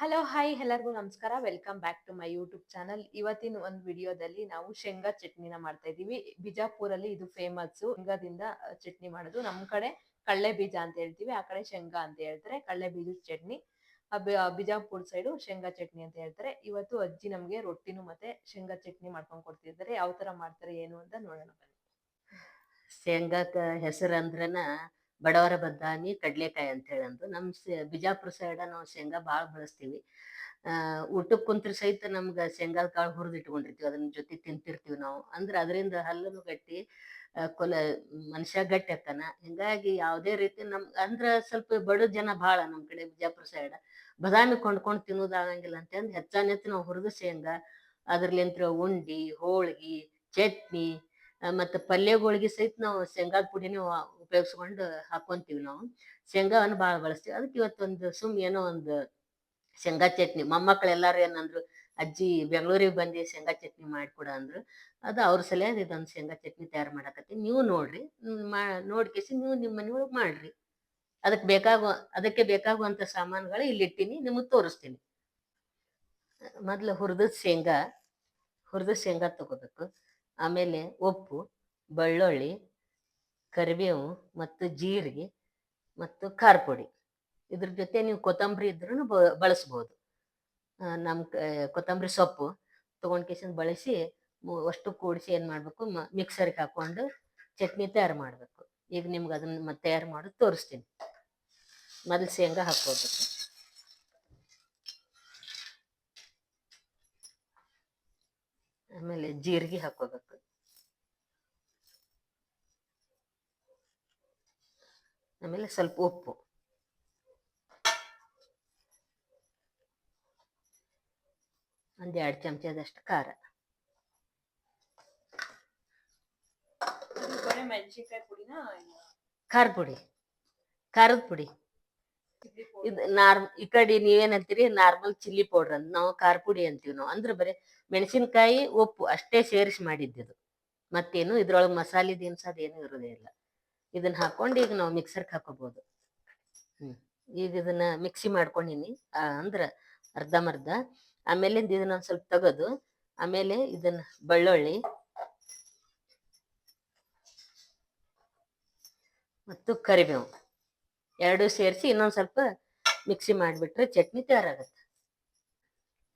Hello hi ಎಲ್ಲರಿಗೂ ನಮಸ್ಕಾರ. Welcome back to my YouTube channel. ಇವತ್ತಿನ ಒಂದು ವಿಡಿಯೋದಲ್ಲಿ ನಾವು ಶೇಂಗಾ ಚಟ್ನಿನ ಮಾಡ್ತಾ ಇದೀವಿ. ಬಿಜಾಪುರಲ್ಲಿ ಇದು ಫೇಮಸ್ ಶೇಂಗಾದಿಂದ ಚಟ್ನಿ ಮಾಡೋದು. ನಮ್ ಕಡೆ ಕಳ್ಳೆ ಬೀಜ ಅಂತ ಹೇಳ್ತೀವಿ, ಆ ಕಡೆ ಶೇಂಗಾ ಅಂತ ಹೇಳ್ತಾರೆ. ಕಳ್ಳೆ ಬೀಜದ ಚಟ್ನಿ, ಬಿಜಾಪುರ್ ಸೈಡು ಶೇಂಗಾ ಚಟ್ನಿ ಅಂತ ಹೇಳ್ತಾರೆ. ಇವತ್ತು ಅಜ್ಜಿ ನಮ್ಗೆ ರೊಟ್ಟಿನೂ ಮತ್ತೆ ಶೇಂಗಾ ಚಟ್ನಿ ಮಾಡ್ಕೊಂಡ್ ಕೊಡ್ತಿದ್ದಾರೆ. ಯಾವ ತರ ಮಾಡ್ತಾರೆ ಏನು ಅಂತ ನೋಡೋಣ ಬನ್ನಿ. ಶೇಂಗಾಕ ಹೆಸರು ಅಂದ್ರನ ಬಡವರ ಬದ್ದಾಮಿ ಕಡ್ಲೆಕಾಯಿ ಅಂತ ಹೇಳಂದು. ಬಿಜಾಪುರ ಸೈಡ ನಾವು ಶೇಂಗಾ ಭಾಳ ಬಳಸ್ತೀವಿ. ಊಟಕ್ಕೆ ಕುಂತ್ರ ಸಹಿತ ನಮ್ಗೆ ಶೇಂಗಾದ ಕಾಳು ಹುರಿದು ಇಟ್ಕೊಂಡಿರ್ತೀವಿ, ಅದನ್ನ ಜೊತೆ ತಿಂತಿರ್ತೀವಿ ನಾವು. ಅಂದ್ರೆ ಅದರಿಂದ ಹಲ್ಲನು ಗಟ್ಟಿ, ಕೊಲ ಮನುಷ್ಯ ಗಟ್ಟಿ ಆಕ್ಕಾನ. ಹಿಂಗಾಗಿ ಯಾವುದೇ ರೀತಿ ಅಂದ್ರ ಸ್ವಲ್ಪ ಬಡ ಜನ ಭಾಳ ನಮ್ಮ ಕಡೆ ಬಿಜಾಪುರ ಸೈಡ ಬದಾಮಿ ಕೊಂಡ್ಕೊಂಡು ತಿನ್ನೋದಾಗಂಗಿಲ್ಲ ಅಂತಂದು ಹೆಚ್ಚಾನೆಚ್ಚು ನಾವು ಹುರಿದು ಶೇಂಗಾ ಅದ್ರಲ್ಲಿಂತ್ರ ಉಂಡಿ, ಹೋಳ್ಗಿ, ಚಟ್ನಿ ಮತ್ತು ಪಲ್ಯಗಳಿಗೆ ಸಹಿತ ನಾವು ಶೇಂಗಾದ ಪುಡಿನ ಉಪಯೋಗಿಸ್ಕೊಂಡು ಹಾಕೊಂತೀವಿ. ನಾವು ಶೇಂಗಾವನ್ನು ಭಾಳ ಬಳಸ್ತೀವಿ. ಅದಕ್ಕೆ ಇವತ್ತೊಂದು ಏನೋ ಒಂದು ಶೇಂಗಾ ಚಟ್ನಿ. ಮೊಮ್ಮಕ್ಳು ಎಲ್ಲಾರು ಏನಂದ್ರು, ಅಜ್ಜಿ ಬೆಂಗಳೂರಿಗೆ ಬಂದು ಶೇಂಗಾ ಚಟ್ನಿ ಮಾಡಿಕೊಡ ಅಂದ್ರು. ಅದು ಅವ್ರ ಸಲುವಾಗಿ ಇದೊಂದು ಶೇಂಗಾ ಚಟ್ನಿ ತಯಾರು ಮಾಡಕತ್ತೀನಿ. ನೀವು ನೋಡ್ರಿ, ನೋಡ್ಕೇಸಿ ನೀವು ನಿಮ್ಮ ಮನೆಯೊಳಗೆ ಮಾಡ್ರಿ. ಅದಕ್ಕೆ ಬೇಕಾಗುವಂಥ ಸಾಮಾನುಗಳು ಇಲ್ಲಿ ಇಟ್ಟಿನಿ, ನಿಮಗೆ ತೋರಿಸ್ತೀನಿ. ಮೊದಲು ಹುರಿದ ಶೇಂಗಾ ತಗೋಬೇಕು. ಆಮೇಲೆ ಉಪ್ಪು, ಬೆಳ್ಳುಳ್ಳಿ, ಕರಿಬೇವು ಮತ್ತು ಜೀರಿಗೆ ಮತ್ತು ಖಾರ ಪುಡಿ. ಇದ್ರ ಜೊತೆ ನೀವು ಕೊತ್ತಂಬರಿ ಇದ್ರೂ ಬಳಸ್ಬೋದು. ಕೊತ್ತಂಬರಿ ಸೊಪ್ಪು ತೊಗೊಂಡ್ಕೇಸಿಂದ ಬಳಸಿ ಅಷ್ಟು ಕೂಡಿಸಿ ಏನು ಮಾಡಬೇಕು, ಮಿಕ್ಸರ್ಗೆ ಹಾಕ್ಕೊಂಡು ಚಟ್ನಿ ತಯಾರು ಮಾಡಬೇಕು. ಈಗ ನಿಮ್ಗೆ ಅದನ್ನು ತಯಾರು ಮಾಡೋದು ತೋರಿಸ್ತೀನಿ. ಮೊದಲು ಶೇಂಗಾ ಹಾಕ್ಕೋಬೇಕು, ಆಮೇಲೆ ಜೀರಿಗೆ ಹಾಕ್ಕೋಬೇಕು, ಆಮೇಲೆ ಸ್ವಲ್ಪ ಉಪ್ಪು, ಒಂದು 2 ಚಮಚದಷ್ಟು ಖಾರ, ಖಾರದ ಪುಡಿ. ಇದು ಈ ಕಡೆ ನೀವೇನಂತೀರಿ, ನಾರ್ಮಲ್ ಚಿಲ್ಲಿ ಪೌಡ್ರ್ ಅಂತ, ನಾವು ಖಾರ ಪುಡಿ ಅಂತೀವಿ ನಾವು. ಅಂದ್ರೆ ಬರೀ ಮೆಣಸಿನ್ಕಾಯಿ, ಉಪ್ಪು ಅಷ್ಟೇ ಸೇರಿಸಿ ಮಾಡಿದ್ದಿದ್ದು. ಮತ್ತೇನು ಇದ್ರೊಳಗೆ ಮಸಾಲೆ ದಿನಸದು ಏನೂ ಇರೋದೇ ಇಲ್ಲ. ಇದನ್ನ ಹಾಕೊಂಡು ಈಗ ನಾವು ಮಿಕ್ಸರ್ಗೆ ಹಾಕೋಬಹುದು. ಈಗ ಇದನ್ನ ಮಿಕ್ಸಿ ಮಾಡ್ಕೊಂಡಿನಿ, ಅಂದ್ರೆ ಅರ್ಧಂಬರ್ಧ. ಆಮೇಲೆ ಇದನ್ನ ಒಂದು ಸ್ವಲ್ಪ ತೆಗೆದು, ಆಮೇಲೆ ಇದನ್ನ ಬೆಳ್ಳುಳ್ಳಿ ಮತ್ತು ಕರಿಬೇವು ಎರಡೂ ಸೇರಿಸಿ ಇನ್ನೊಂದು ಸ್ವಲ್ಪ ಮಿಕ್ಸಿ ಮಾಡಿಬಿಟ್ರೆ ಚಟ್ನಿ ತಯಾರಾಗುತ್ತೆ.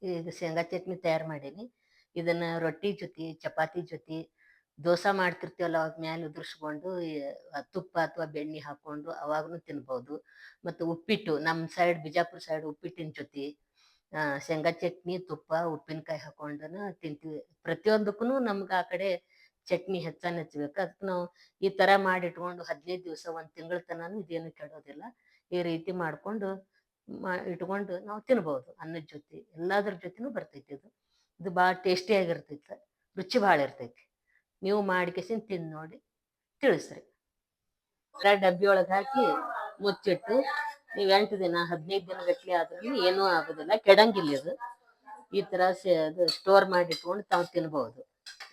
ಈಗ ಶೇಂಗಾ ಚಟ್ನಿ ತಯಾರು ಮಾಡೀನಿ. ಇದನ್ನ ರೊಟ್ಟಿ ಜೊತೆ, ಚಪಾತಿ ಜೊತೆ, ದೋಸೆ ಮಾಡ್ತಿರ್ತೀವಲ್ಲ ಅವಾಗ ಮ್ಯಾಲೆ ಉದುರಿಸ್ಕೊಂಡು ತುಪ್ಪ ಅಥವಾ ಬೆಣ್ಣೆ ಹಾಕ್ಕೊಂಡು ಅವಾಗೂ ತಿನ್ಬೋದು. ಮತ್ತು ಉಪ್ಪಿಟ್ಟು, ನಮ್ಮ ಸೈಡ್ ಬಿಜಾಪುರ ಸೈಡ್ ಉಪ್ಪಿಟ್ಟಿನ ಜೊತೆ ಶೇಂಗಾ ಚಟ್ನಿ, ತುಪ್ಪ, ಉಪ್ಪಿನಕಾಯಿ ಹಾಕ್ಕೊಂಡು ತಿಂತೀವಿ. ಪ್ರತಿಯೊಂದಕ್ಕೂ ನಮ್ಗೆ ಆ ಕಡೆ ಚಟ್ನಿ ಹೆಚ್ಚಬೇಕು. ಅದಕ್ಕೆ ನಾವು ಈ ಥರ ಮಾಡಿಟ್ಕೊಂಡು 15 ದಿವಸ, 1 ತಿಂಗಳ ತನಕ ಇದೇನು ಕೆಡೋದಿಲ್ಲ. ಈ ರೀತಿ ಮಾಡಿಕೊಂಡು ಇಟ್ಕೊಂಡು ನಾವು ತಿನ್ಬೋದು. ಅನ್ನದ ಜೊತೆ ಎಲ್ಲದ್ರ ಜೊತೆನೂ ಬರ್ತೈತಿ. ಇದು ಭಾಳ ಟೇಸ್ಟಿಯಾಗಿರ್ತೈತೆ, ರುಚಿ ಭಾಳ ಇರ್ತೈತಿ. ನೀವು ಮಾಡಿಕೆಸಿಂದ ತಿಂದು ನೋಡಿ, ತಿಳಿಸ್ರಿ. ಡಬ್ಬಿ ಒಳಗೆ ಹಾಕಿ ಮುಚ್ಚಿಟ್ಟು ನೀವು 8 ದಿನ 15 ದಿನ ಗಟ್ಟಲೆ ಆದ್ರೂ ಏನೂ ಆಗೋದಿಲ್ಲ, ಕೆಡಂಗಿಲ್ಲ. ಇದು ಈ ಥರ ಸ್ಟೋರ್ ಮಾಡಿ ಇಟ್ಕೊಂಡು ತಾವು ತಿನ್ಬೋದು.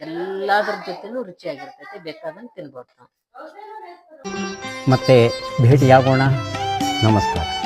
ಎಲ್ಲದ್ರ ಜೊತೆನೂ ರುಚಿಯಾಗಿರ್ತೈತಿ, ಬೇಕಾದಂಗೆ ತಿನ್ಬೋದು ನಾವು. ಮತ್ತೆ ಭೇಟಿಯಾಗೋಣ. ನಮಸ್ಕಾರ.